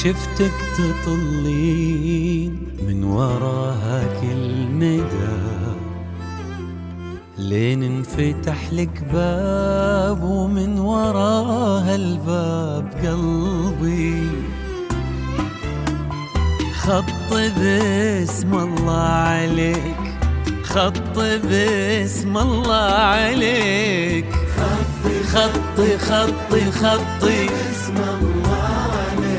شفتك تطلين من وراها كل ندى، لين انفتح لك باب ومن وراها الباب قلبي خط باسم الله عليك، خط باسم الله عليك، خطي خطي خطي باسم الله عليك.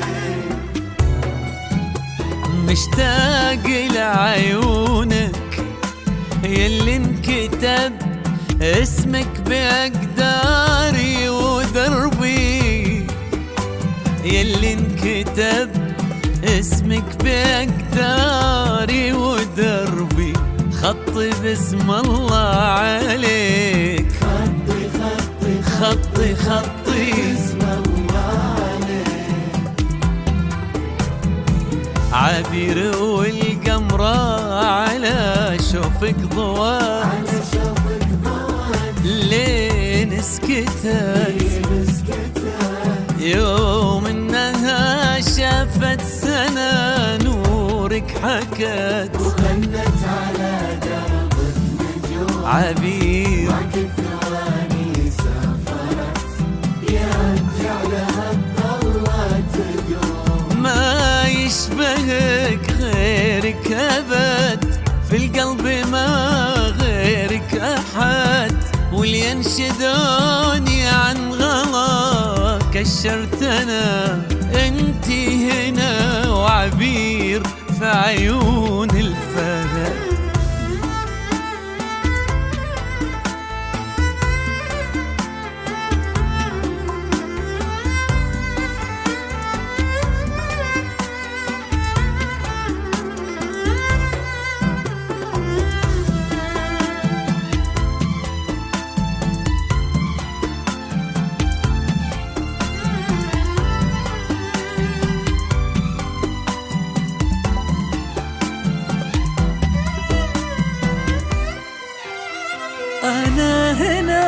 مشتاق لعيونك يلي انكتب اسمك بأقداري ودربي، يلي انكتب اسمك بأقداري ودربي، خطي باسم الله عليك، خطي خطي باسم الله عليك. عبير والقمرة على شوفك ضوات، على شوفك ضوات لين سكتت يوم انها شافت سنة نورك حكت وغنت على درب النجوم، عبير وقت ثواني سافرت يرجع لها الضوء تدوم. ما يشبهك غيرك أبد، في القلب ما غيرك أحد، واللي ينشدوني عن غلا كشرت أنا انتي هنا، وعبير في عيون الفهد. أنا هنا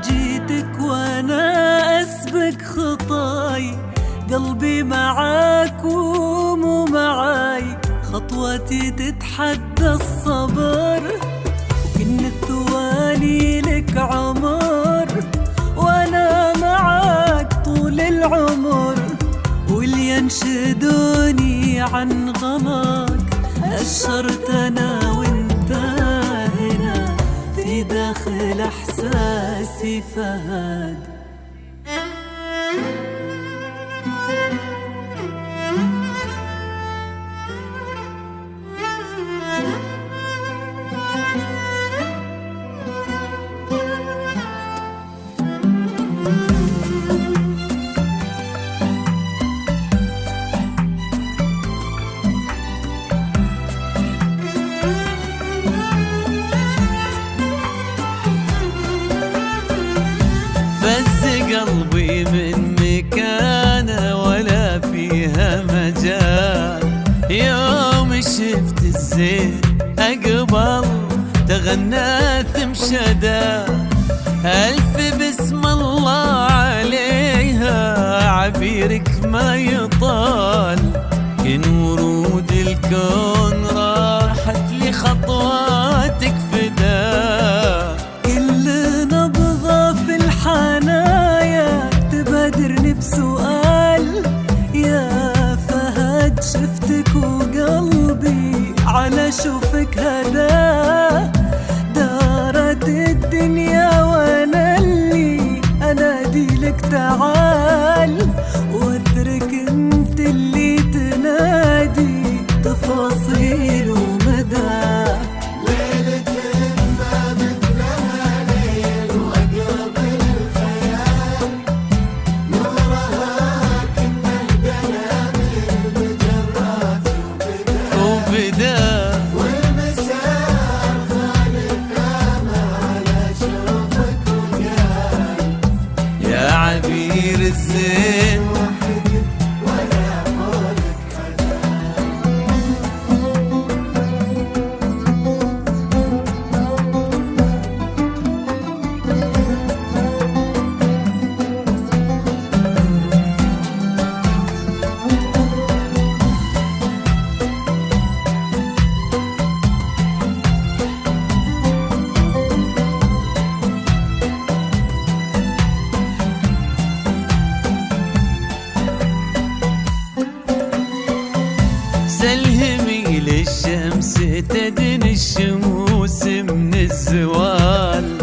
جيتك وأنا أسبق خطاي، قلبي معاك ومو معاي، خطوتي تتحدى الصبر، وكل الثواني لك عمر، وأنا معاك طول العمر، واللي ينشدوني عن غلاك أشرت أنا وانت هنا، في داخل احساسي فهد. فز قلبي من مكانه ولا فيها مجال، يوم شفت الزين أقبل تغنى مشدى، ألف باسم الله عليها، عبيرك ما يطال، كن ورود الكون راحت لي خطواتك فدا، كل نبضة في الحنايا تبادرني بسؤال، يا فهد شفتك وقلبي على شوفك هدا، دارت الدنيا وانا اللي انادي لك تعال، واترك انت اللي تنادي تفاصيل تدني الشموس من الزوال،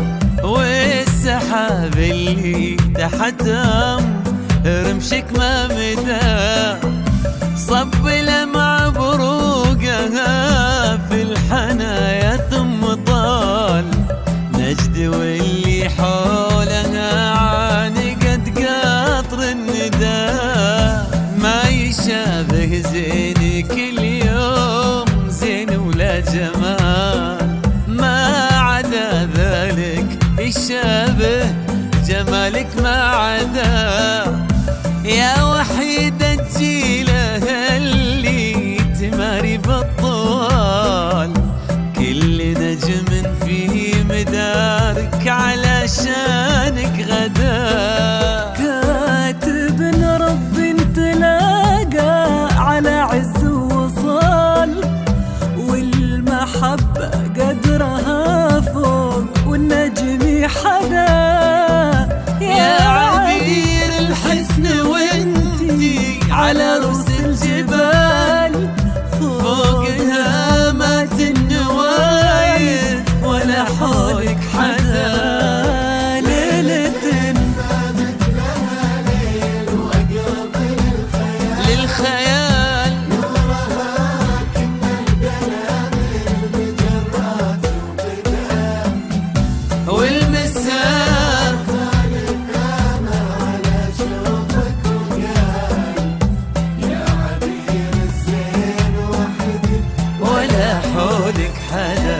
والسحاب اللي تحتهم رمشك ما مدى، صب لمع بروقها في الحنايا ثم طال، نجد واللي حولها عانقت قطر الندى، ما يشابه زين كل يوم زين ولا جمال، ما عدا ذلك يشابه جمالك ما عدا، يا وحيدة جيلها اللي تماري بالطوال، كل نجم في مدارك علشانك غدا، كاتب رب تلاقى على عز وصال، والمحبة قدرها فوق والنجم حدا، يا عبير الحسن وانتي على رؤوس الجبال، فوقها مات النوايا ولا حولك حدا، ليلة للخيال والمساء ولا حولك حدا.